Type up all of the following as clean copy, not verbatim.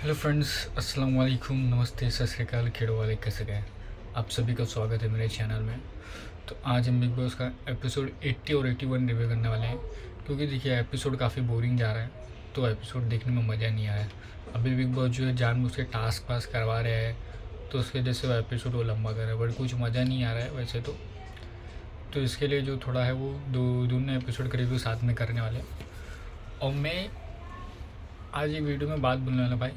Hello friends, अस्सलाम वालेकुम, नमस्ते, सत श्री अकाल, खेड़ो वाले कैसे गए। आप सभी का स्वागत है मेरे चैनल में। तो आज हम बिग बॉस का एपिसोड 80 और 81 रिव्यू करने वाले हैं, क्योंकि देखिए एपिसोड काफ़ी बोरिंग जा रहा है, तो एपिसोड देखने में मज़ा नहीं आ रहा है। अभी बिग बॉस जो है जानबूझ के टास्क पास करवा रहे हैं, तो उसकी वजह से वो एपिसोड वो लंबा कर रहा है, बट कुछ मज़ा नहीं आ रहा है वैसे तो इसके लिए जो थोड़ा है वो दोनों एपिसोड का रिव्यू साथ में करने वाले हैं। और मैं आज ये वीडियो में बात बोलने वाला भाई,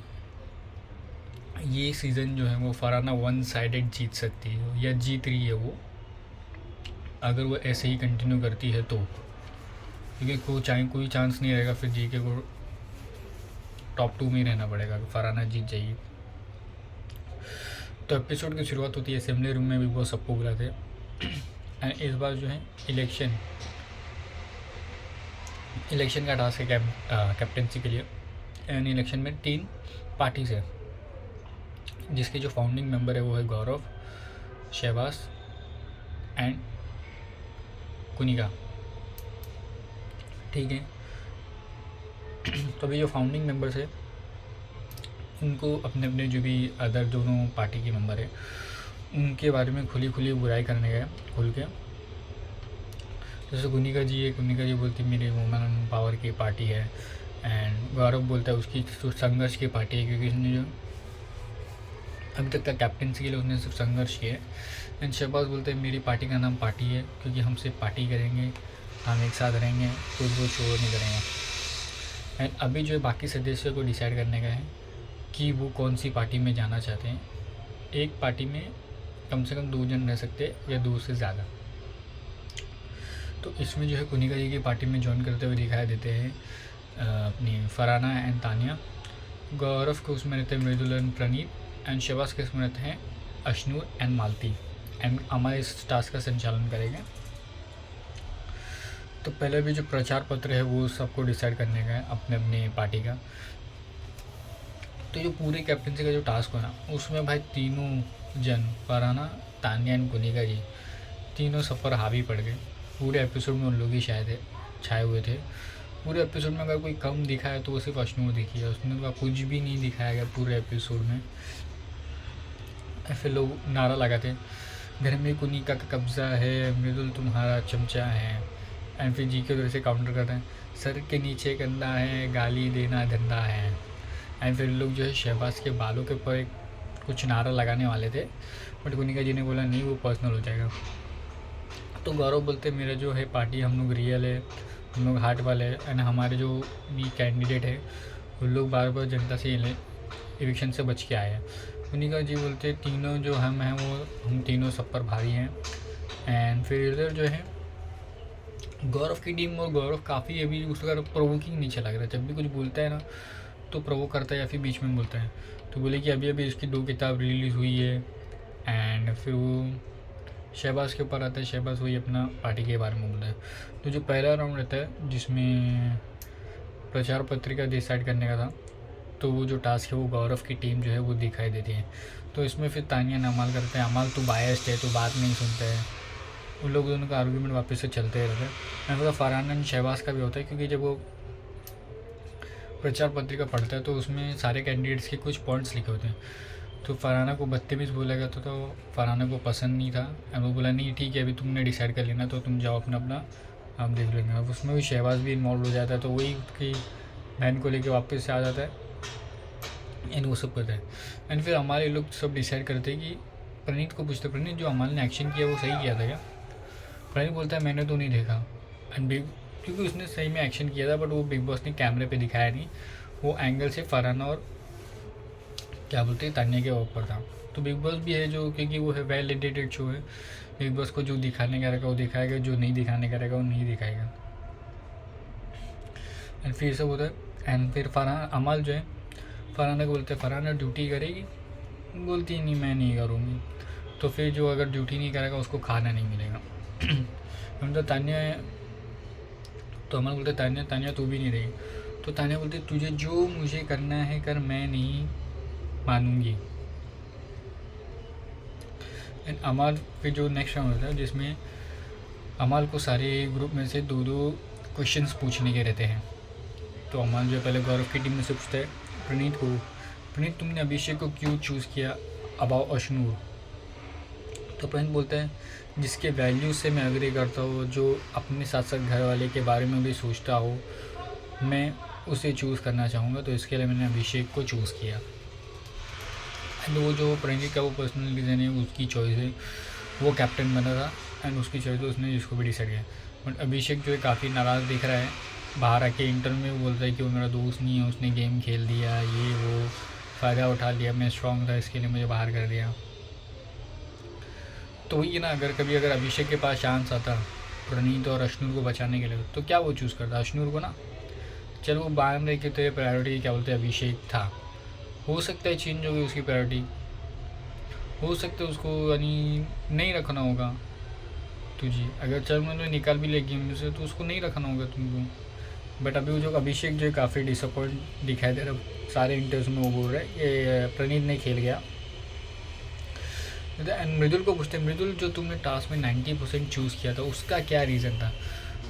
ये सीज़न जो है वो फरहाना वन साइडेड जीत सकती है या जीत रही है वो, अगर वो ऐसे ही कंटिन्यू करती है तो, क्योंकि कोई चांस नहीं रहेगा फिर जीके को टॉप 2 में ही रहना पड़ेगा, फरहाना जीत जाएगी। तो एपिसोड की शुरुआत होती है असेंबली रूम में, भी बहुत सबको बुलाते हैं। एंड इस बार जो है इलेक्शन का टास्क है कैप्टनसी के लिए। एंड इलेक्शन में 3 पार्टीज है, जिसके जो फाउंडिंग मेंबर है वो है गौरव, शहबाज एंड कुनिका, ठीक है। तो अभी जो फाउंडिंग मेंबर्स है उनको अपने अपने जो भी अदर दोनों पार्टी के मेंबर है उनके बारे में खुली बुराई करने गए खुल के। जैसे कुनिका जी बोलती है मेरी वुमेन पावर की पार्टी है, एंड गौरव बोलता है उसकी संघर्ष की पार्टी है, क्योंकि उसने जो अभी तक का कैप्टनसी के लिए उसने सिर्फ संघर्ष किया है। एंड शहबाज बोलते हैं मेरी पार्टी का नाम पार्टी है, क्योंकि हम सिर्फ पार्टी करेंगे, हम एक साथ रहेंगे, कुछ वो शोर नहीं करेंगे। एंड अभी जो है बाकी सदस्यों को डिसाइड करने का है कि वो कौन सी पार्टी में जाना चाहते हैं। एक पार्टी में कम से कम 2 जन रह सकते हैं या 2 से ज़्यादा। तो इसमें जो है कुनिका जी की पार्टी में ज्वाइन करते हुए दिखाई देते हैं अपनी फरहाना एंड तानिया। गौरव के उसमें रहते हैं मृदुल एंड प्रणीत, एंड शहबाज के इसमें रहते हैं अशनूर एंड मालती। एंड हमारे इस टास्क का संचालन करेंगे। तो पहले भी जो प्रचार पत्र है वो सबको डिसाइड करने का है अपने अपने पार्टी का। तो जो पूरी कैप्टनसी का जो टास्क हो ना, उसमें भाई तीनों जन फरहाना, तानिया एंड कुनिका जी तीनों सब पर हावी पड़ गए। पूरे एपिसोड में उन लोग ही शायद छाए हुए थे। पूरे एपिसोड में अगर कोई कम दिखा है तो वो सिर्फ अशनूर दिखी है, उसने का कुछ भी नहीं दिखाया गया पूरे एपिसोड में। ऐसे लोग नारा लगाते घर में कुनिका का कब्जा है, मृदुल तुम्हारा चमचा है। एंड फिर जी के उधर से काउंटर करते हैं सर के नीचे गंदा है, गाली देना धंधा है। एंड फिर लोग जो है शहबाज के बालों के ऊपर कुछ नारा लगाने वाले थे, बट कुनिका जी ने बोला नहीं वो पर्सनल हो जाएगा। तो गौरव बोलते मेरा जो है पार्टी हम लोग रियल है, हम लोग हार्ट वाले हैं, एंड हमारे जो भी कैंडिडेट है उन लोग बार बार जनता से इलेक्शन से बच के आए हैं। कुनिका जी बोलते तीनों जो हम हैं वो हम तीनों सब पर भारी हैं। एंड फिर इधर जो है गौरव की टीम, और गौरव काफ़ी अभी उसका प्रोवोकिंग नीचे लग रहा है। जब भी कुछ बोलता है ना तो प्रोवोक करता है या फिर बीच में बोलता है। तो बोले कि अभी इसकी 2 किताब रिलीज़ हुई है। एंड फिर वो शहबाज के ऊपर आता है, शहबाज वही अपना पार्टी के बारे में बोलता है। तो जो पहला राउंड रहता है जिसमें प्रचार पत्रिका डिसाइड करने का था, तो वो जो टास्क है वो गौरव की टीम जो है वो दिखाई देती है। तो इसमें फिर तानिया ने अमाल करते हैं, अमाल तो बायस्ड है, तो बात नहीं सुनते हैं। उन लोग दोनों का आर्गूमेंट वापस से चलते रहते हैं। मैं पता फरहाना एंड शहबाज का भी होता है, क्योंकि जब वो प्रचार पत्रिका पढ़ता है तो उसमें सारे कैंडिडेट्स के कुछ पॉइंट्स लिखे होते हैं। तो फरहाना को बदतमीज़ बोला गया था, तो फरहाना को पसंद नहीं था। एंड वो बोला नहीं ठीक है अभी तुमने डिसाइड कर लेना, तो तुम जाओ अपना आप देख लेंगे। अब उसमें भी शहबाज भी इन्वॉल्व हो जाता है, तो वही उसकी बहन को लेकर वापस से आ जाता है। एंड वो सब करता है। एंड फिर हमारे लोग सब डिसाइड करते हैं कि प्रणीत को पूछते प्रणीत जो अमाल ने एक्शन किया वो सही किया था क्या। प्रणीत बोलता है मैंने तो नहीं देखा। एंड क्योंकि उसने सही में एक्शन किया था, बट वो बिग बॉस ने कैमरे पे दिखाया नहीं, वो एंगल से फरहाना और क्या बोलते हैं तानिया के ऊपर था। तो बिग बॉस भी है जो, क्योंकि वो है वेल एडिटेड शो है, बिग बॉस को जो दिखाने का रहेगा वो दिखाएगा, जो नहीं दिखाने का रहेगा वो नहीं दिखाएगा। एंड फिर सब होता है। एंड फिर अमाल जो है फरहाना को बोलते हैं फरहाना ड्यूटी करेगी, बोलती है नहीं मैं नहीं करूँगी। तो फिर जो अगर ड्यूटी नहीं करेगा उसको खाना नहीं मिलेगा। हम तो तानिया है, तो अमल बोलते तानिया तू भी नहीं रही। तो तानिया बोलते तुझे जो मुझे करना है कर, मैं नहीं मानूंगी। एंड अमाल फिर जो नेक्स्ट राउंड होता है जिसमें अमाल को सारे ग्रुप में से 2 क्वेश्चंस पूछने के रहते हैं। तो अमाल जो पहले गौरव की टीम में से पूछता है प्रणीत तुमने अभिषेक को क्यों चूज़ किया अबाउट अशनूर? तो प्रणीत बोलता है जिसके वैल्यू से मैं एग्री करता हूँ, जो अपने साथ साथ घर वाले के बारे में भी सोचता हो, मैं उसे चूज़ करना चाहूँगा, तो इसके लिए मैंने अभिषेक को चूज़ किया। एंड वो जो प्रणीत का वो पर्सनल रीज़न है, उसकी चॉइस है, वो कैप्टन बना था एंड उसकी चॉइस है, उसने जिसको भी डिसाइड किया। बट अभिषेक जो है काफ़ी नाराज़ दिख रहा है, बाहर आके इंटरव्यू में बोलता है कि वो मेरा दोस्त नहीं है, उसने गेम खेल दिया, ये वो फ़ायदा उठा लिया, मैं स्ट्रॉन्ग था इसके लिए मुझे बाहर कर दिया। तो वही ना, अगर अभिषेक के पास चांस आता प्रणीत और अशनूर को बचाने के लिए, तो क्या वो चूज़ करता अशनूर को ना? चलो वो मान रहे कि तेरे प्रायोरिटी क्या बोलते हैं अभिषेक था, हो सकता है चेंज हो गई उसकी प्रायोरिटी, हो सकता है उसको यानी नहीं रखना होगा तुझे, अगर चल मैंने निकाल भी ले गेम में से तो उसको नहीं रखना होगा तुमको। बट अभी वो जो अभिषेक जो है काफ़ी डिसअपॉइंट दिखाई दे रहा, सारे इंटरव्यूज में वो बोल रहा है ये प्रणीत नहीं खेल गया। एंड मृदुल को पूछते हैं, मृदुल जो तुमने टास्क में 90% चूज़ किया था उसका क्या रीज़न था?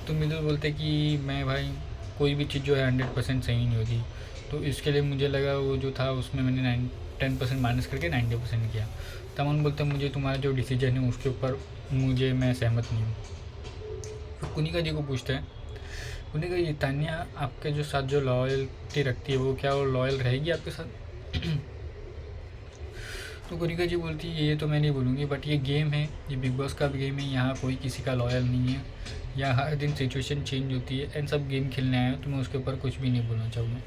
तो मृदुल बोलते कि मैं भाई कोई भी चीज़ जो है 100% सही नहीं होती, तो इसके लिए मुझे लगा वो जो था उसमें मैंने 10% माइनस करके 90% किया। तमन बोलते हैं मुझे तुम्हारा जो डिसीजन है उसके ऊपर मैं सहमत नहीं हूँ। फिर कुनिका जी को पूछते हैं, कुनिका जी तान्या आपके जो साथ जो लॉयल्टी रखती है वो क्या वो लॉयल रहेगी आपके साथ? तो कुनिका जी बोलती है ये तो मैं नहीं बोलूँगी, बट ये गेम है, ये बिग बॉस का भी गेम है, यहाँ कोई किसी का लॉयल नहीं है, यहाँ हर दिन सिचुएशन चेंज होती है एंड सब गेम खेलने आए हो, तो मैं उसके ऊपर कुछ भी नहीं बोलना चाहूँगा।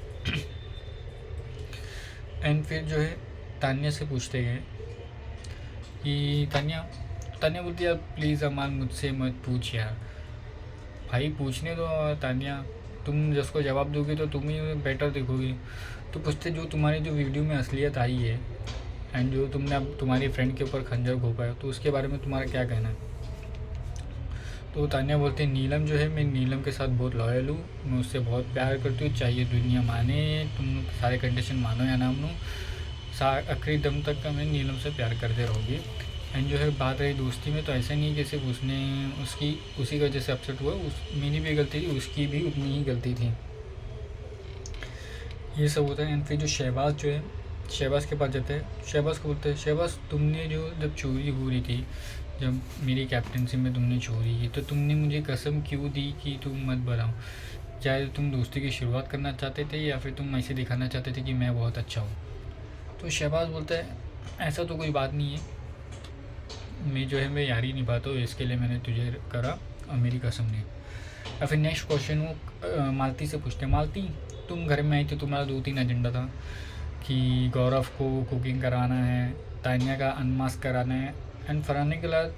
एंड फिर जो है तान्या से पूछते गए कि तान्या बोलती है प्लीज़ अमान मुझसे मत पूछ यार, भाई पूछने दो तान्या, तुम जिसको जवाब दोगे तो तुम ही बेटर दिखोगी। तो पूछते जो तुम्हारी जो वीडियो में असलियत आई है एंड जो तुमने अब तुम्हारी फ्रेंड के ऊपर खंजर घोंपा है, तो उसके बारे में तुम्हारा क्या कहना है? तो तान्या बोलते हैं नीलम जो है, मैं नीलम के साथ बहुत लॉयल हूँ, मैं उससे बहुत प्यार करती हूँ, चाहिए दुनिया माने, तुम सारे कंडीशन मानो या ना मानो, आखिरी दम तक का मैं नीलम से प्यार करते रहोगी। एंड जो है बात रही दोस्ती में, तो ऐसा नहीं है कि सिर्फ उसने उसी का जैसे अपसेट हुआ, मेरी भी गलती थी, उसकी भी उतनी ही गलती थी, ये सब होता है। एंड फिर जो शहबाज जो है शहबाज के पास जाते हैं, शहबाज को बोलते हैं शहबाज तुमने जो जब चोरी हो रही थी, जब मेरी कैप्टनसी में तुमने चोरी की, तो तुमने मुझे कसम क्यों दी कि तुम मत बनाओ? क्या तुम दोस्ती की शुरुआत करना चाहते थे या फिर तुम ऐसे दिखाना चाहते थे कि मैं बहुत अच्छा हूँ? तो शहबाज बोलता है ऐसा तो कोई बात नहीं है, मैं जो है मैं यारी निभाता हूँ, इसके लिए मैंने तुझे करा और मेरी कसम नहीं। या फिर नेक्स्ट क्वेश्चन वो मालती से पूछते हैं, मालती तुम घर में आई थी, तुम्हारा 2-3 एजेंडा था कि गौरव को कुकिंग कराना है, तान्या का अनमास्क कराना है एंड फराने के बाद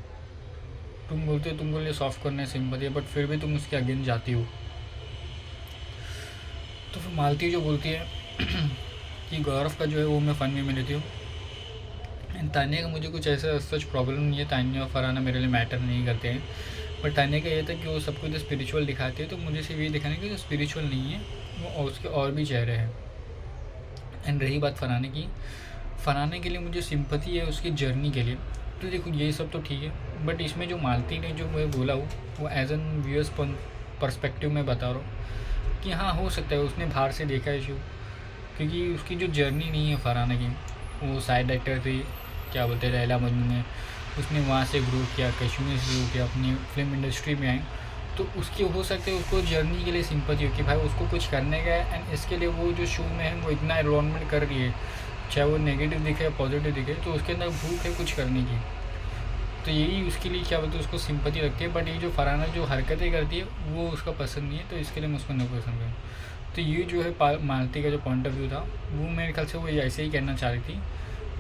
तुम बोलते हो तुमको लिए सॉफ्ट करना है सिंपैथी, बट फिर भी तुम उसके अगेंस्ट जाती हो। तो फिर मालती जो बोलती है कि गौरव का जो है वो मैं फ़न में लेती हूँ एंड तान्या का मुझे कुछ ऐसा सच प्रॉब्लम नहीं है, तान्या और फराना मेरे लिए मैटर नहीं करते हैं, बट तान्या का ये था कि वो सबको जो स्पिरिचुअल दिखाती है, तो मुझे सिर्फ ये दिखाने की जो स्पिरिचुअल नहीं है वो उसके और भी चेहरे हैं। एंड रही बात फराने के लिए मुझे सिंपैथी है उसकी जर्नी के लिए, तो देखो ये सब तो ठीक है, बट इसमें जो मालती ने जो मुझे बोला वो एज एन व्यूअर्स पर्सपेक्टिव में बता रहा हूँ कि हाँ हो सकता है उसने बाहर से देखा है शो, क्योंकि उसकी जो जर्नी नहीं है फराना की, वो साइड एक्टर थी क्या बोलते हैं लैला मजनू में, उसने वहाँ से ग्रो किया, कश्मीर से ग्रो किया, अपनी फिल्म इंडस्ट्री में आई, तो उसकी हो सकता है उसको जर्नी के लिए सिंपैथी हो कि भाई उसको कुछ करने का है एंड इसके लिए वो जो शो में है वो इतना एनवायरमेंट कर रही है, चाहे वो नेगेटिव दिखे या पॉजिटिव दिखे, तो उसके अंदर भूख है कुछ करने की, तो यही उसके लिए क्या बोलते हैं उसको सिंपैथी रखती है। बट ये जो फराना जो हरकतें करती है वो उसका पसंद नहीं है, तो इसके लिए मैं उसको नहीं पसंद करूँ। तो ये जो है मालती का जो पॉइंट ऑफ व्यू था वो मेरे ख्याल से वो ऐसे ही कहना चाह रही थी,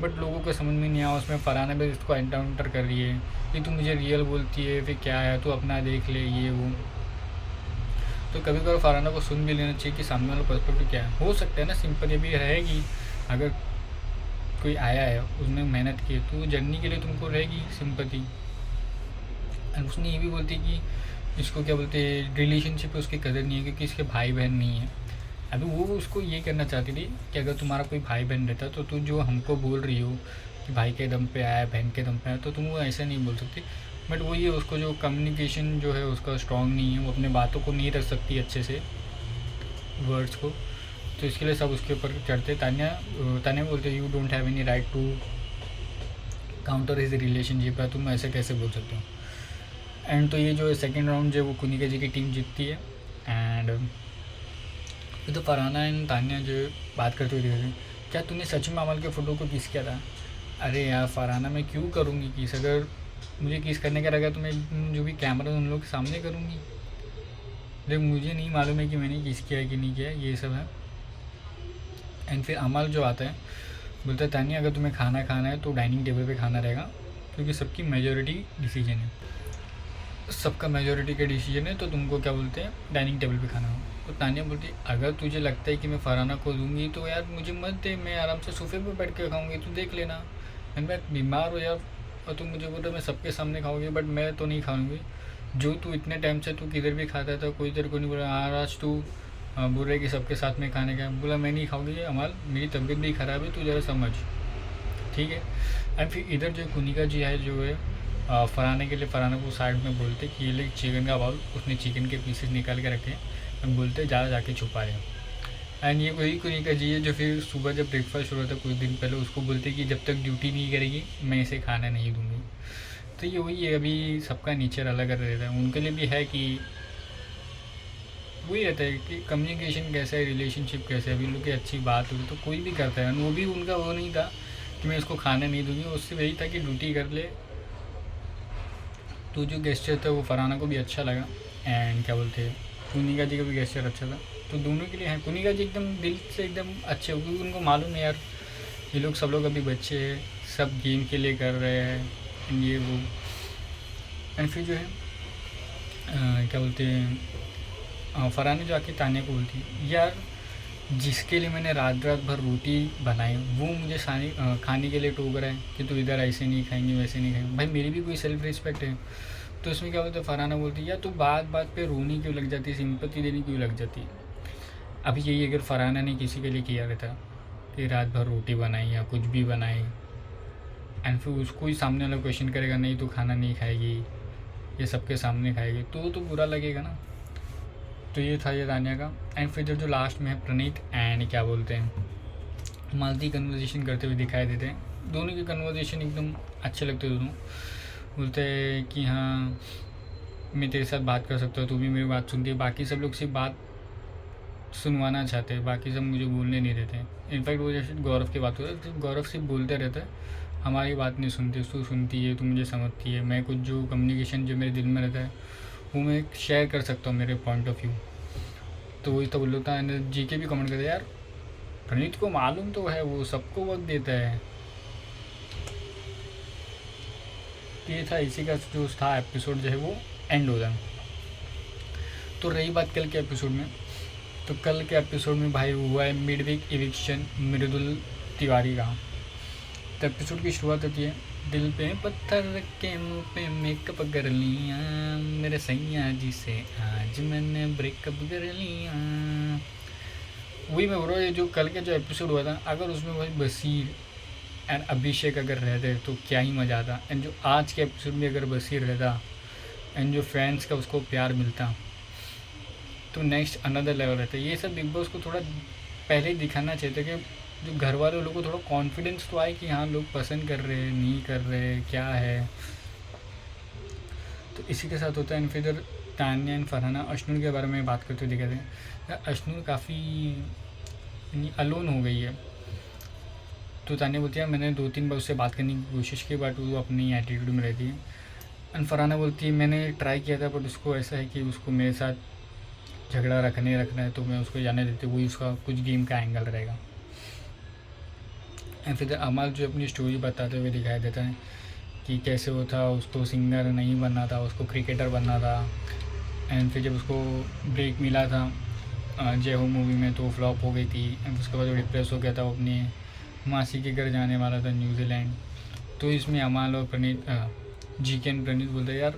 बट लोगों को समझ में नहीं आया, उसमें फराना भी उसको एनकाउंटर कर रही है कि तू मुझे रियल बोलती है फिर क्या है, तू अपना देख ले ये वो। तो कभी कभी फराना को सुन भी लेना चाहिए कि सामने वाला पर्सपेक्टिव क्या है, हो सकता है ना सिंपैथी भी रहेगी, अगर कोई आया है उसने मेहनत की तो जर्नी के लिए तुमको रहेगी सिंपैथी। एंड उसने ये भी बोलती कि इसको क्या बोलते हैं रिलेशनशिप पे उसकी कदर नहीं है क्योंकि इसके भाई बहन नहीं है। अभी वो उसको ये करना चाहती थी कि अगर तुम्हारा कोई भाई बहन रहता तो तुम जो हमको बोल रही हो कि भाई के दम पे आया बहन के दम पे आया, तो तुम वो ऐसा नहीं बोल सकती। बट वो ये उसको जो कम्युनिकेशन जो है उसका स्ट्रॉन्ग नहीं है, वो अपने बातों को नहीं रख सकती अच्छे से वर्ड्स को, तो तो इसके लिए सब उसके ऊपर चढ़ते। तान्या बोलते you don't have any right to counter his relationship है, तुम ऐसे कैसे बोल सकते हो। एंड तो ये जो सेकंड राउंड जो वो कुनिका जी की टीम जीतती है। एंड फिर तो फरहाना एंड तान्या जो बात करते हुए दिखाते, क्या तूने सच में अमल के फ़ोटो को किस किया था। अरे यार फरहाना, मैं क्यों करूँगी किस, अगर मुझे किस करने का रहेगा तो मैं जो भी कैमरा उन लोग के सामने करूँगी। देख मुझे नहीं मालूम है कि मैंने किस किया है कि नहीं किया है, ये सब है। एंड फिर अमल जो आता है बोलता है तान्या अगर तुम्हें खाना खाना है तो डाइनिंग टेबल पे खाना रहेगा, क्योंकि सबकी मेजॉरिटी डिसीजन है, सबका मेजॉरिटी का डिसीजन है, तो तुमको क्या बोलते हैं डाइनिंग टेबल पे खाना हो। तो तान्या बोलती है अगर तुझे लगता है कि मैं फरहाना को दूंगी तो यार मुझे मत दे, मैं आराम से सोफे पे बैठ के खाऊंगी, तू देख लेना। मैं बीमार हो यार और तू मुझे बोल रहा मैं सबके सामने खाऊंगी, बट मैं तो नहीं खाऊंगी। जो तू इतने टाइम से तू किधर भी खाता था कोई तेरे को नहीं बोला, आज तू बोल रहे कि सबके साथ में खाने का। बोला मैं नहीं खाऊंगी अमल, मेरी तबीयत भी ख़राब है, तू ज़रा समझ, ठीक है। एंड फिर इधर जो कुनिका जी है जो है फरहाना के लिए, फरहाना को साइड में बोलते कि ये ले चिकन का बाउल, उसने चिकन के पीसेस निकाल के रखे हैं, बोलते ज़्यादा जाके छुपा रहे हैं। एंड ये वही कुनिका जी है जो फिर सुबह जब ब्रेकफास्ट शुरू होता है कुछ दिन पहले उसको बोलते कि जब तक ड्यूटी नहीं करेगी मैं इसे खाना नहीं दूँगी। तो ये वही है, अभी सबका नेचर अलग अलग रहता है, उनके लिए भी है कि वही रहता है कि कम्युनिकेशन कैसा है, रिलेशनशिप कैसे है। अभी लोग की अच्छी बात हुई तो कोई भी करता है, वो भी उनका वो नहीं था कि मैं इसको खाना नहीं दूँगी, उससे वही था कि ड्यूटी कर ले। तो जो गेस्चर था वो फरहाना को भी अच्छा लगा। एंड क्या बोलते हैं कुनिका जी का भी गेस्चर अच्छा था, तो दोनों के लिए हैं। कुनिका जी एकदम दिल से एकदम अच्छे हो, क्योंकि उनको मालूम है यार ये लोग सब लोग अभी बच्चे हैं, सब गेम के लिए कर रहे हैं ये वो। एंड फिर जो है क्या बोलते हैं फरहाना जो आके तान्या को बोलती है यार जिसके लिए मैंने रात रात भर रोटी बनाई वो मुझे खाने के लिए टोक रहा है कि तू इधर ऐसे नहीं खाएंगे वैसे नहीं खाएंगे। भाई मेरी भी कोई सेल्फ रिस्पेक्ट है। तो इसमें क्या बोलते हैं फरहाना बोलती है यार तू बात बात पे रोनी क्यों लग जाती है, सिंपैथी देनी क्यों लग जाती है। अभी यही अगर फरहाना ने किसी के लिए किया रहता कि रात भर रोटी बनाई या कुछ भी बनाई एंड फिर उसको ही सामने वाला क्वेश्चन करेगा नहीं तू खाना नहीं खाएगी, ये सबके सामने खाएगी, तो बुरा लगेगा ना। तो ये था ये तान्या का। एंड फिर जो लास्ट में है प्रणीत एंड क्या बोलते हैं मालती कन्वर्जेशन करते हुए दिखाई देते हैं। दोनों के कन्वर्जेशन एकदम अच्छे लगते हैं, दोनों बोलते हैं कि हाँ मैं तेरे साथ बात कर सकता हूँ, तू भी मेरी बात सुनती है। बाकी सब लोग सिर्फ बात सुनवाना चाहते हैं, बाकी सब मुझे बोलने नहीं देते हैं। इनफैक्ट वो जैसे गौरव की बात हो रही है, गौरव सिर्फ बोलते रहता है, हमारी बात नहीं सुनती, तू सुनती है, तू मुझे समझती है, मैं कुछ जो कम्युनिकेशन जो मेरे दिल में रहता है वो मैं शेयर कर सकता हूँ मेरे पॉइंट ऑफ व्यू। तो वही तो बोलता है। जी के भी कमेंट करते यार प्रणीत को मालूम तो है वो सबको वक्त देता है। ये था इसी का जो था एपिसोड जो है वो एंड हो जाए। तो रही बात कल के एपिसोड में, तो कल के एपिसोड में भाई हुआ है मिड वीक इविक्शन मृदुल तिवारी का। तो एपिसोड की शुरुआत होती है दिल पे पत्थर रख के मुँह पे मेकअप कर लिया मेरे सैया जी से आज मैंने ब्रेकअप कर लिया। वही मैं बोल रहा हूँ जो कल का जो एपिसोड हुआ था अगर उसमें भाई बशीर एंड अभिषेक अगर रहते तो क्या ही मज़ा आता। एंड जो आज के एपिसोड में अगर बशीर रहता एंड जो फैंस का उसको प्यार मिलता तो नेक्स्ट अनदर लेवल रहता। ये सब बिग बॉस को थोड़ा पहले ही दिखाना चाहिए था कि जो घर वाले लोगों को थोड़ा कॉन्फिडेंस तो आए कि हाँ लोग पसंद कर रहे हैं नहीं कर रहे क्या है। तो इसी के साथ होता है। फिर तान्या एंड फरहाना अश्नूर के बारे में बात करते हुए दिखाते हैं। अश्नूर काफ़ी अलोन हो गई है। तो तान्या बोलती है मैंने 2-3 बार उससे बात करने की कोशिश की बट वो अपनी एटीट्यूड में रहती है। एंड फरहाना बोलती है मैंने ट्राई किया था बट उसको ऐसा है कि उसको मेरे साथ झगड़ा रखना है तो मैं उसको जाने देती हूँ, वही उसका कुछ गेम का एंगल रहेगा। एंड फिर अमल जो अपनी स्टोरी बताते हुए दिखाई देता है कि कैसे वो था, उसको सिंगर नहीं बनना था, उसको क्रिकेटर बनना था। एंड फिर जब उसको ब्रेक मिला था जय हो मूवी में तो फ्लॉप हो गई थी। एंड उसके बाद वो डिप्रेस हो गया था, वो अपनी मासी के घर जाने वाला था न्यूजीलैंड। तो इसमें अमल और प्रणीत जी के एंड प्रणीत बोलते यार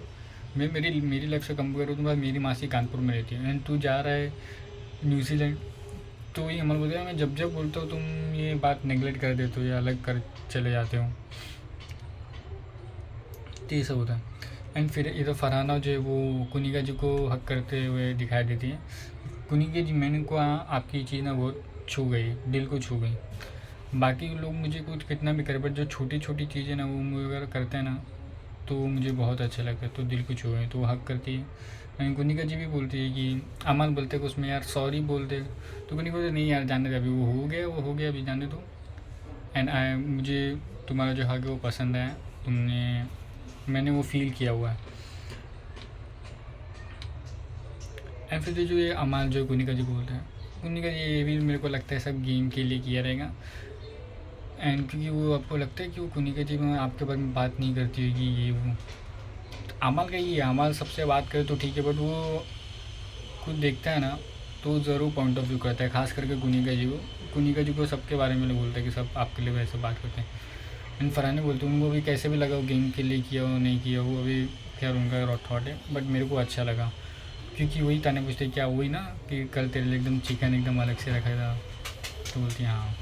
मैं मेरी लाइफ से कंपेयर करूँ तो भाई मेरी मासी कानपुर में रहती है एंड तू जा रहा है न्यूजीलैंड। तो वही अमल बोलते हैं मैं जब जब बोलता हूँ तुम ये बात नेगलेक्ट कर देते हो या अलग कर चले जाते हो। तो ये सब होता है। एंड फिर इधर फरहाना जो है वो कुनिका जी को हक करते हुए दिखाई देती है। कुनिका जी मैंने को आपकी चीज़ ना बहुत छू गई, दिल को छू गई। बाकी लोग मुझे कुछ कितना भी करे, बट जो छोटी छोटी चीज़ें ना वो मुझे अगर करते हैं ना तो मुझे बहुत अच्छा लगता है, तो दिल को छू गई, तो वो हक करती है। एंड कुनिका जी भी बोलती है कि अमन बोलते कि उसमें यार सॉरी बोलते, तो कुनिका बोलते नहीं यार जाने दे, अभी वो हो गया अभी जाने दो। एंड मुझे तुम्हारा जो हक है वो पसंद है, मैंने वो फील किया हुआ है। एंड फिर जो ये अमाल जो कुनिका जी बोलते हैं, कुनिका जी ये भी मेरे को लगता है सब गेम के लिए किया रहेगा। एंड क्योंकि वो आपको लगता है कि वो कुनिका जी में आपके बारे में बात नहीं करती होगी ये वो, अमाल का ये अमाल सबसे बात करे तो ठीक है, बट वो खुद देखता है ना तो ज़रूर पॉइंट ऑफ व्यू करता है, खास करके कुनिका जी को सबके बारे में बोलता है कि सब आपके लिए वैसे बात करते हैं। एंड फरहान बोलते हैं उनको भी कैसे भी लगा वो गेम के लिए किया हो नहीं किया हो, अभी खैर उनका थॉट है, बट मेरे को अच्छा लगा क्योंकि वही ताने पूछते क्या वही ना कि कल तेरे लिए एकदम चिकन एकदम अलग से रखा था, तो बोलती हैं हाँ।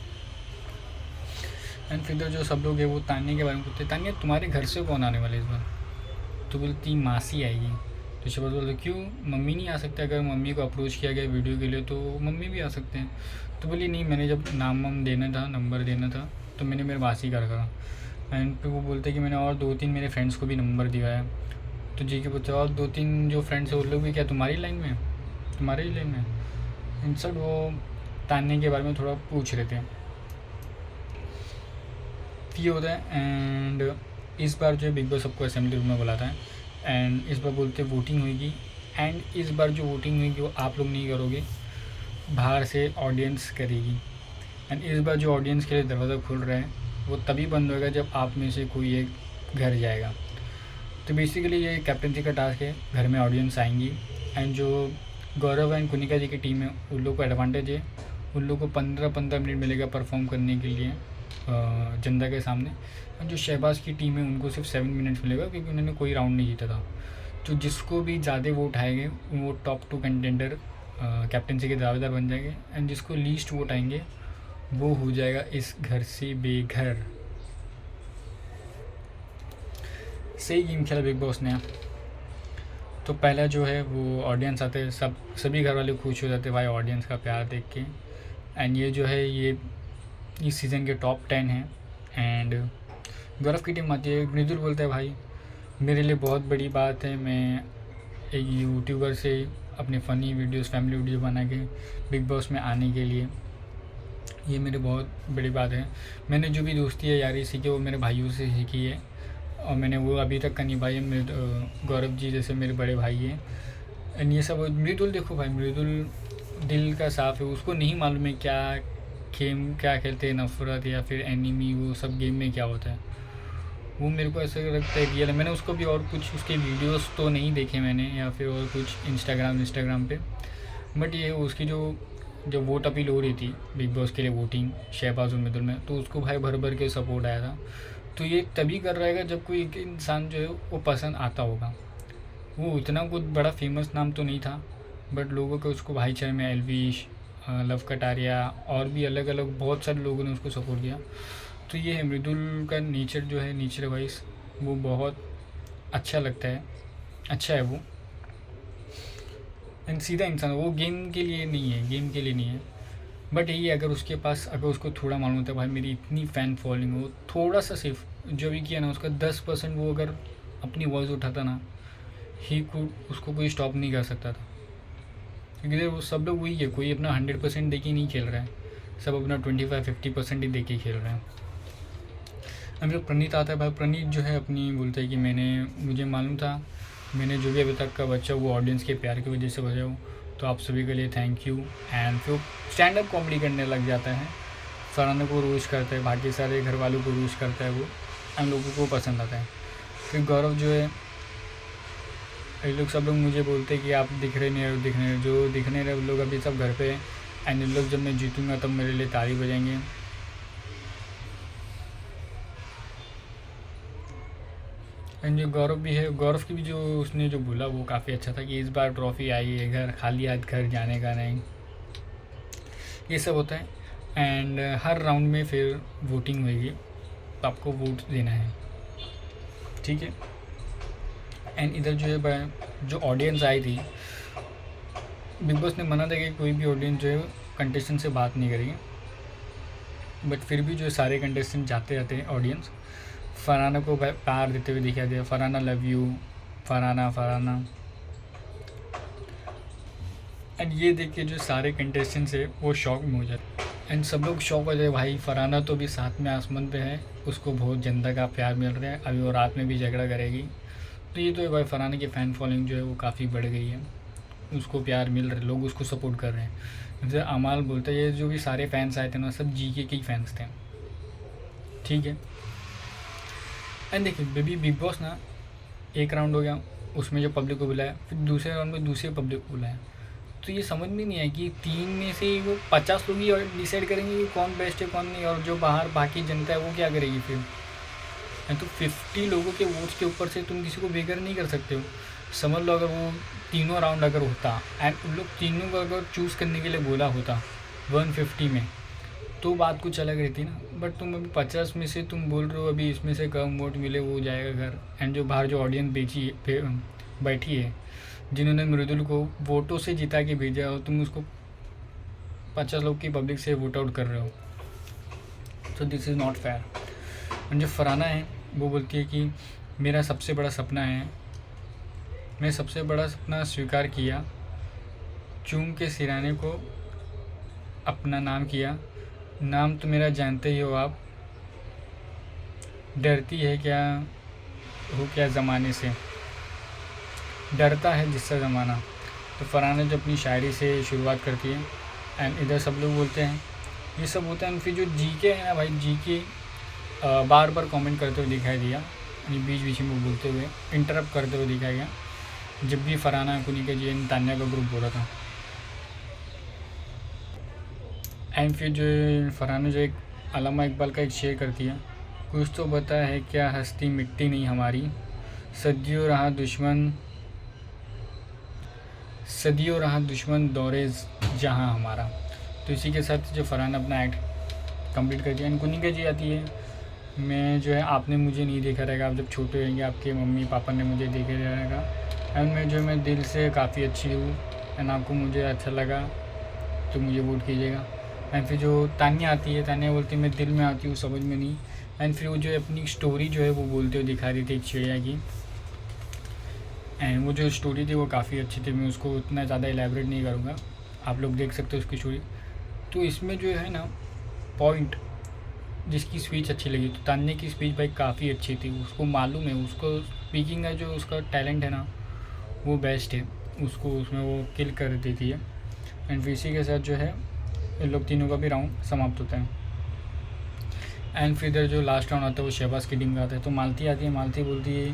एंड फिर जो सब लोग हैं वो तान्या के बारे में पूछते, तान्या तुम्हारे घर से कौन आने वाले इस बार, तो बोलती मासी आएगी। तो शबाज बोलते क्यों मम्मी नहीं आ सकते, अगर मम्मी को अप्रोच किया गया वीडियो के लिए तो मम्मी भी आ सकते हैं। तो बोली नहीं मैंने जब नाम देना था नंबर देना था तो मैंने मेरे मासी का रखा। एंड फिर वो बोलते कि मैंने और 2-3 मेरे फ्रेंड्स को भी नंबर दिया है। तो जी के पूछते और 2-3 जो फ्रेंड्स हैं वो लोग भी क्या तुम्हारी लाइन में, तुम्हारे ही लाइन में। इन सब वो तान्या के बारे में थोड़ा पूछ रहे थे, ये होता है। एंड इस बार जो बिग बॉस सबको असेंबली रूम में बुलाता है, एंड इस बार बोलते वोटिंग होगी। एंड इस बार जो वोटिंग होगी वो आप लोग नहीं करोगे, बाहर से ऑडियंस करेगी। एंड इस बार जो ऑडियंस के लिए दरवाज़ा खुल रहा है वो तभी बंद होगा जब आप में से कोई एक घर जाएगा। तो बेसिकली ये कैप्टनसी का टास्क है, घर में ऑडियंस आएंगी। एंड जो गौरव एंड कुनिका जी की टीम है उन लोग को एडवांटेज है, उन लोग को 15-15 मिनट मिलेगा परफॉर्म करने के लिए जनता के सामने। और जो शहबाज की टीम है उनको सिर्फ 7 मिनट्स मिलेगा क्योंकि उन्होंने कोई राउंड नहीं जीता था। तो जिसको भी ज़्यादा वोट आएंगे वो टॉप 2 कंटेंडर कैप्टनसी के दावेदार बन जाएंगे। एंड जिसको लीस्ट वोट आएंगे वो हो जाएगा इस घर से बेघर। सही गेम खेला बिग बॉस ने। तो पहला जो है वो ऑडियंस आते हैं, सभी घर वाले खुश हो जाते हैं भाई ऑडियंस का प्यार देख के। एंड ये जो है ये इस सीज़न के टॉप 10 हैं। एंड गौरव की टीम आती है, मृदुल बोलता है भाई मेरे लिए बहुत बड़ी बात है, मैं एक यूट्यूबर से अपने फ़नी वीडियोस फैमिली वीडियो बना के बिग बॉस में आने के लिए, ये मेरे बहुत बड़ी बात है। मैंने जो भी दोस्ती है यारी सीखी वो मेरे भाइयों से सीखी है और मैंने वो अभी तक का निभाई है। गौरव जी जैसे मेरे बड़े भाई हैं। एंड ये सब मृदुल देखो भाई, मृदुल दिल का साफ़ है, उसको नहीं मालूम है क्या गेम क्या खेलते हैं, नफ़रत या फिर एनिमी, वो सब गेम में क्या होता है। वो मेरे को ऐसा लगता है रियल है। मैंने उसको भी और कुछ उसके वीडियोस तो नहीं देखे मैंने या फिर और कुछ इंस्टाग्राम पे, बट ये उसकी जो वोट अपील हो रही थी बिग बॉस के लिए वोटिंग शहबाज और मृदुल में, तो उसको भाई भर भर के सपोर्ट आया था। तो ये तभी कर रहेगा जब कोई एक इंसान जो है वो पसंद आता होगा। वो इतना कुछ बड़ा फेमस नाम तो नहीं था, बट लोगों को उसको भाईचारे में एलविश, लव कटारिया और भी अलग अलग बहुत सारे लोगों ने उसको सपोर्ट किया। तो ये है मृदुल का नेचर जो है, नेचर वाइज वो बहुत अच्छा लगता है, अच्छा है वो। एंड सीधा इंसान, वो गेम के लिए नहीं है, बट यही अगर उसके पास अगर उसको थोड़ा मालूम होता है भाई मेरी इतनी फ़ैन फॉलोइंग हो, थोड़ा सा सिर्फ जो भी किया ना उसका 10% वो अगर अपनी वॉइस उठाता ना उसको कोई स्टॉप नहीं कर सकता था। क्योंकि वो सब लोग वही है, कोई अपना 100% दे के नहीं खेल रहा है, सब अपना 25-50% ही दे के खेल रहे हैं। अब जब प्रणीत आता है भाई, प्रणीत जो है अपनी बोलता है कि मुझे मालूम था मैंने जो भी अभी तक का बच्चा वो ऑडियंस के प्यार की वजह से बचा हो, तो आप सभी के लिए थैंक यू। एंड फिर स्टैंड अप कॉमेडी करने लग जाता है, फरहाना को रोज करता है, बाकी सारे घर वालों को रोज करता है, वो हम लोगों को पसंद आता है। फिर गौरव जो है, ये लोग सब लोग मुझे बोलते हैं कि आप दिख रहे नहीं, जो दिखने रहे वो लोग अभी सब घर पे हैं। एंड इन लोग जब मैं जीतूँगा तब मेरे लिए ताली बजाएंगे। एंड जो गौरव भी है, गौरव की भी जो उसने जो बोला वो काफ़ी अच्छा था कि इस बार ट्रॉफ़ी आई है, घर खाली हाथ घर जाने का नहीं, ये सब होता है। एंड हर राउंड में फिर वोटिंग होगी, तो आपको वोट देना है, ठीक है। एंड इधर जो है जो ऑडियंस आई थी, बिग बॉस ने मना था कि कोई भी ऑडियंस जो है कंटेस्टेंट से बात नहीं करेगी, बट फिर भी जो सारे कंटेस्टेंट जाते रहते हैं ऑडियंस फरहाना को प्यार देते हुए दिखाई दिया, Farhana love you, Farhana Farhana. And ये देख के जो सारे कंटेस्टेंट्स है वो शॉक में हो जाते, एंड सब लोग शॉक हो जाए, भाई फरहाना तो भी साथ में आसमान पे है, उसको बहुत जनता का प्यार मिल रहा है, अभी वो रात में भी झगड़ा करेगी। तो ये तो है भाई, फरहाना की फ़ैन फॉलोइंग जो है वो काफ़ी बढ़ गई है, उसको प्यार मिल रहा है, लोग उसको सपोर्ट कर रहे हैं। जैसे अमाल बोलता है, ये जो भी सारे फैंस आए थे ना सब जीके के ही फैंस थे, ठीक है। एंड देखिए बेबी बिग बॉस ना, एक राउंड हो गया, उसमें जो पब्लिक को बुलाया, फिर दूसरे राउंड में दूसरे पब्लिक को बुलाया, तो ये समझ में नहीं आया कि 3 में से वो 50 लोग ही डिसाइड करेंगे कि कौन बेस्ट है कौन नहीं, और जो बाहर बाकी जनता है वो क्या करेगी फिर। एंड तो 50 लोगों के वोट्स के ऊपर से तुम किसी को बेघर नहीं कर सकते हो। समझ लो अगर वो तीनों राउंड अगर होता एंड उन लोग तीनों को अगर चूज़ करने के लिए बोला होता 150 में, तो बात कुछ अलग रहती ना। बट तुम अभी 50 में से तुम बोल रहे हो अभी इसमें से कम वोट मिले वो जाएगा घर, एंड जो बाहर जो ऑडियंस बैठी है जिन्होंने मृदुल को वोटों से जिता के भेजा हो, तुम उसको 50 लोग की पब्लिक से वोट आउट कर रहे हो, तो दिस इज़ नॉट फेयर। और जो फरहाना है वो बोलती है कि मेरा सबसे बड़ा सपना है, मैं सबसे बड़ा सपना स्वीकार किया, चूम के सिराने को अपना नाम किया, नाम तो मेरा जानते ही हो आप, डरती है क्या हो क्या ज़माने से, डरता है जिससे ज़माना। तो फरहाना जो अपनी शायरी से शुरुआत करती है, एंड इधर सब लोग बोलते हैं ये सब होता है। फिर जो जीके है ना भाई, जीके बार बार कमेंट करते हुए दिखाई दिया, बीच बीच में बोलते हुए इंटरप्ट करते हुए दिखाया गया, जब भी फरहाना कुनिका जी तान्या का ग्रुप बोला था। एंड फिर जो फरहाना जो एक अल्लामा इकबाल का एक शेर करती है, कुछ तो पता है क्या हस्ती मिट्टी नहीं हमारी, सदियों रहा दुश्मन दौरे जहां हमारा। तो इसी के साथ जो फरहाना अपना एक्ट कंप्लीट करती है, एंड कुनिका जी आती है, मैं जो है आपने मुझे नहीं देखा रहेगा, आप जब छोटे रहेंगे आपके मम्मी पापा ने मुझे देखे रहेगा, एंड मैं दिल से काफ़ी अच्छी हूँ, एंड आपको मुझे अच्छा लगा तो मुझे वोट कीजिएगा। एंड फिर जो तान्या आती है, तान्या बोलती है मैं दिल में आती हूँ समझ में नहीं। एंड फिर वो जो अपनी स्टोरी जो है वो बोलते हुए दिखा रही थी एक चिड़िया की, एंड वो जो स्टोरी थी वो काफ़ी अच्छी थी, मैं उसको उतना ज़्यादा एलैबोरेट नहीं करूँगा, आप लोग देख सकते हो उसकी स्टोरी। तो इसमें जो है ना पॉइंट जिसकी स्पीच अच्छी लगी, तो तान्या की स्पीच भाई काफ़ी अच्छी थी, उसको मालूम है, उसको स्पीकिंग का जो उसका टैलेंट है ना वो बेस्ट है, उसको उसमें वो किल कर देती है। एंड फिर इसी के साथ जो है इन लोग तीनों का भी राउंड समाप्त होता है। एंड फिर इधर जो लास्ट राउंड आता है वो शहबाज की टीम का आता है, तो मालती आती है, मालती बोलती है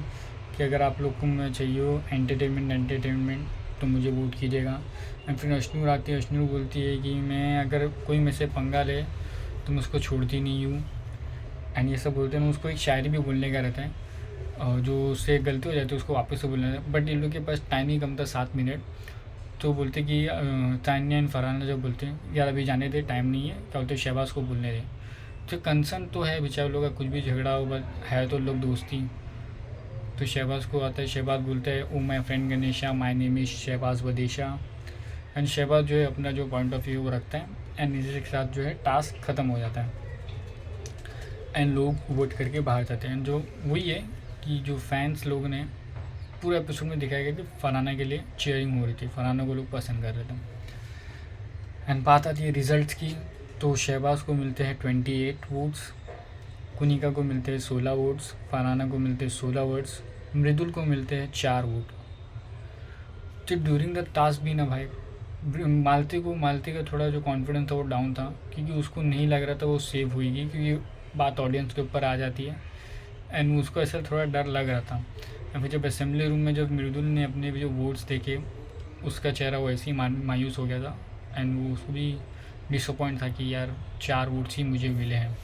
कि अगर आप लोग को मैं चाहिए हो एंटरटेनमेंट तो मुझे वोट कीजिएगा। एंड फिर अश्नूर आती है, अश्नूर बोलती है कि मैं अगर कोई में से पंगा ले तो मैं उसको छोड़ती नहीं हूँ, एंड ये सब बोलते हैं। उसको एक शायरी भी बोलने का रहता है, और जो उससे गलती हो जाती है उसको वापस से बोलना है, बट इन लोग के पास टाइम ही कम था 7 मिनट, तो बोलते कि तान्या एंड फरहाना जब बोलते हैं यार अभी जाने दे, टाइम नहीं है, क्या बोलते शहबाज को बोलने दे। तो कंसर्न तो है बेचारे लोग का, कुछ भी झगड़ा हो बट है तो लोग दोस्ती। तो शहबाज को आता है, शहबाज बोलता है oh my friend Ganesha, my name is Shahbaz Wadesha. And Shahbaz जो है अपना जो पॉइंट ऑफ व्यू वो रखता है, एंड इसी के साथ जो है टास्क ख़त्म हो जाता है, एंड लोग वोट करके बाहर जाते हैं। जो वही है कि जो फैंस लोग ने पूरे एपिसोड में दिखाया गया कि फरहाना के लिए चीयरिंग हो रही थी, फरहाना को लोग पसंद कर रहे थे। एंड बात आती है रिजल्ट्स की, तो शहबाज को मिलते हैं 28 वोट्स, कुनिका को मिलते हैं 16 वोट्स, फरहाना को मिलते हैं 16 वोट्स, मृदुल को मिलते हैं 4 वोट। तो ड्यूरिंग द टास्क भी ना भाई मालती का थोड़ा जो कॉन्फिडेंस था वो डाउन था, क्योंकि उसको नहीं लग रहा था वो सेव हुईगी, क्योंकि बात ऑडियंस के ऊपर आ जाती है, एंड उसको ऐसा थोड़ा डर लग रहा था। फिर जब असेंबली रूम में जब मृदुल ने अपने जो वोट्स देखे, उसका चेहरा वैसे ही मायूस हो गया था, एंड वो उसको भी डिसअपॉइंट था कि यार 4 वोट्स ही मुझे मिले हैं।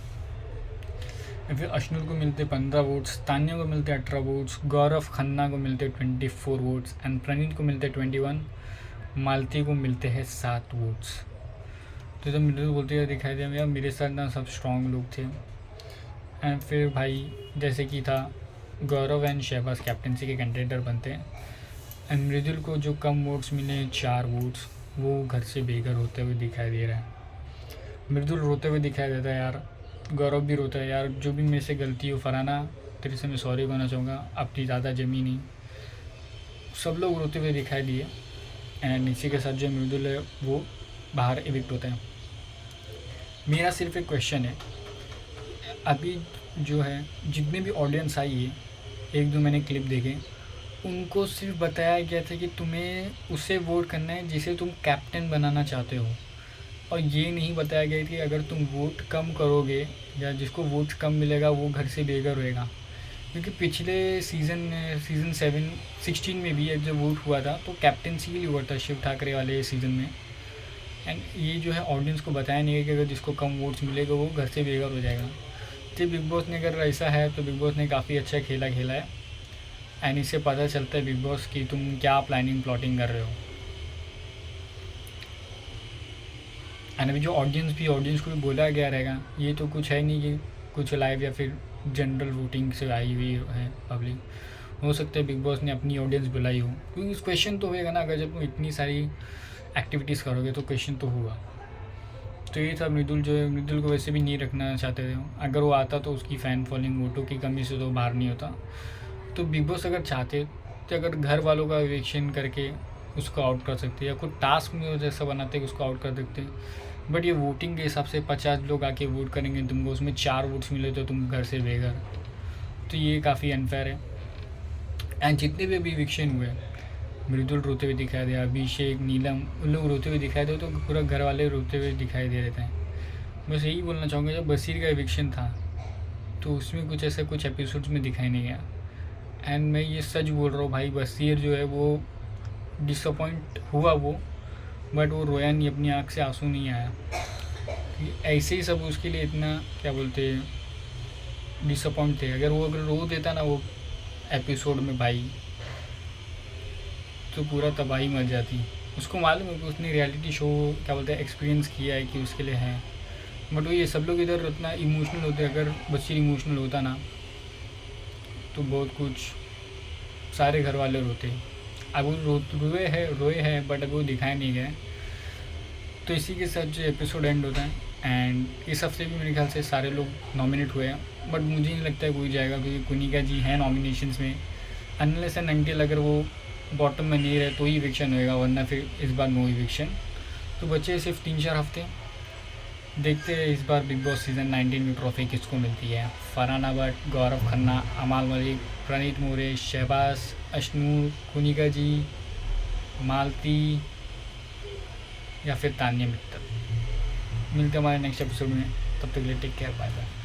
फिर अश्नूर को मिलते 15 वोट्स, तान्या को मिलते 18 वोट्स, गौरव खन्ना को मिलते 24 वोट्स, एंड प्रणीत को मिलते 21, मालती को मिलते हैं 7 वोट्स। तो जब मृदुल बोलते हुए दिखाई दिया यार मेरे साथ ना सब स्ट्रॉन्ग लोग थे। एंड फिर भाई जैसे कि था गौरव एंड शहबाज कैप्टनसी के कंटेंडर बनते हैं, एंड मृदुल को जो कम वोट्स मिले 4 वोट्स, वो घर से बेघर होते हुए दिखाई दे रहा है। मृदुल रोते हुए दिखाई देता है यार, गौरव भी रोता है यार, जो भी मेरे से गलती हो फरहाना, तेरे से मैं सॉरी कहना चाहूँगा, अपनी ज़्यादा जमी नहीं। सब लोग रोते हुए दिखाई दिए एंड इसी के साथ जो मृदुल है वो बाहर इविक्ट होता है। मेरा सिर्फ एक क्वेश्चन है, अभी जो है जितने भी ऑडियंस आई है, एक दो मैंने क्लिप देखे, उनको सिर्फ बताया गया था कि तुम्हें उसे वोट करना है जिसे तुम कैप्टन बनाना चाहते हो, और ये नहीं बताया गया कि अगर तुम वोट कम करोगे या जिसको वोट कम मिलेगा वो घर से बेघर होएगा। क्योंकि पिछले सीज़न 16 में भी जब वोट हुआ था तो कैप्टनसी के लिए हुआ था शिव ठाकरे वाले सीज़न में। एंड ये जो है ऑडियंस को बताया नहीं है कि अगर जिसको कम वोट्स मिलेगा वो घर से बेघर हो जाएगा। तो बिग बॉस ने अगर ऐसा है तो बिग बॉस ने काफ़ी अच्छा खेला है एंड इससे पता चलता है बिग बॉस की तुम क्या प्लाटिंग कर रहे हो। एंड अभी जो ऑडियंस को भी बोला गया रहेगा, ये तो कुछ है नहीं कि कुछ लाइव या फिर जनरल वोटिंग से आई हुई है पब्लिक। हो सकता है बिग बॉस ने अपनी ऑडियंस बुलाई हो, क्योंकि क्वेश्चन तो होएगा ना, अगर जब तुम इतनी सारी एक्टिविटीज़ करोगे तो क्वेश्चन तो होगा। तो ये था मृदुल जो है, मृदुल को वैसे भी नहीं रखना चाहते थे, अगर वो आता तो उसकी फ़ैन फॉलोइंग वोटों की कमी से तो बाहर नहीं होता। तो बिग बॉस अगर चाहते तो अगर घर वालों का इविक्शन करके उसको आउट कर सकते, या कोई टास्क में जैसा बनाते कि उसको आउट कर देते। बट ये वोटिंग के हिसाब से 50 लोग आके वोट करेंगे तुमको, उसमें 4 वोट्स मिले तो तुम घर से बेघर, तो ये काफ़ी अनफेयर है। एंड जितने भी अभी इविक्शन हुए, मृदुल रोते हुए दिखाई दिया, अभिषेक, नीलम, उन लोग रोते हुए दिखाई दे, तो पूरा घर वाले रोते हुए दिखाई दे रहे थे। बस यही बोलना चाहूँगा, जब बशीर का इविक्शन था तो उसमें कुछ ऐसा कुछ एपिसोड्स में दिखाई नहीं गया। एंड मैं ये सच बोल रहा हूँ भाई, बशीर जो है वो डिसअपॉइंट हुआ वो, बट वो रोया नहीं, अपनी आँख से आंसू नहीं आया। ऐसे ही सब उसके लिए इतना क्या बोलते डिसअपॉइंट थे। अगर रो देता ना वो एपिसोड में भाई, तो पूरा तबाही मच जाती। उसको मालूम है कि उसने रियलिटी शो क्या बोलते हैं एक्सपीरियंस किया है कि उसके लिए है, बट वो ये सब लोग इधर उतना इमोशनल होते। अगर बशीर इमोशनल होता ना तो बहुत कुछ सारे घर वाले रोते। अब वो रोए हैं बट अब वो दिखाए नहीं गए। तो इसी के साथ जो एपिसोड एंड होता है। एंड इस हफ्ते भी मेरे ख्याल से सारे लोग नॉमिनेट हुए हैं, बट मुझे नहीं लगता है कोई जाएगा, क्योंकि कुनिका जी हैं नॉमिनेशंस में। अनलेस एंड अनटिल अगर वो बॉटम में नहीं रहे तो ही इविक्शन होएगा, वरना फिर इस बार नो इविक्शन। तो बचे सिर्फ 3-4 हफ्ते, देखते हैं इस बार बिग बॉस सीज़न 19 में ट्रॉफी किसको मिलती है। फरहाना भट्ट, गौरव खन्ना, अमाल मलिक, प्रणीत मोरे, शहबाज, अशनूर, कुनिका जी, मालती या फिर तानिया मित्तल। मिलते हमारे नेक्स्ट एपिसोड में, तब तक के लिए टेक केयर, बाय बाय।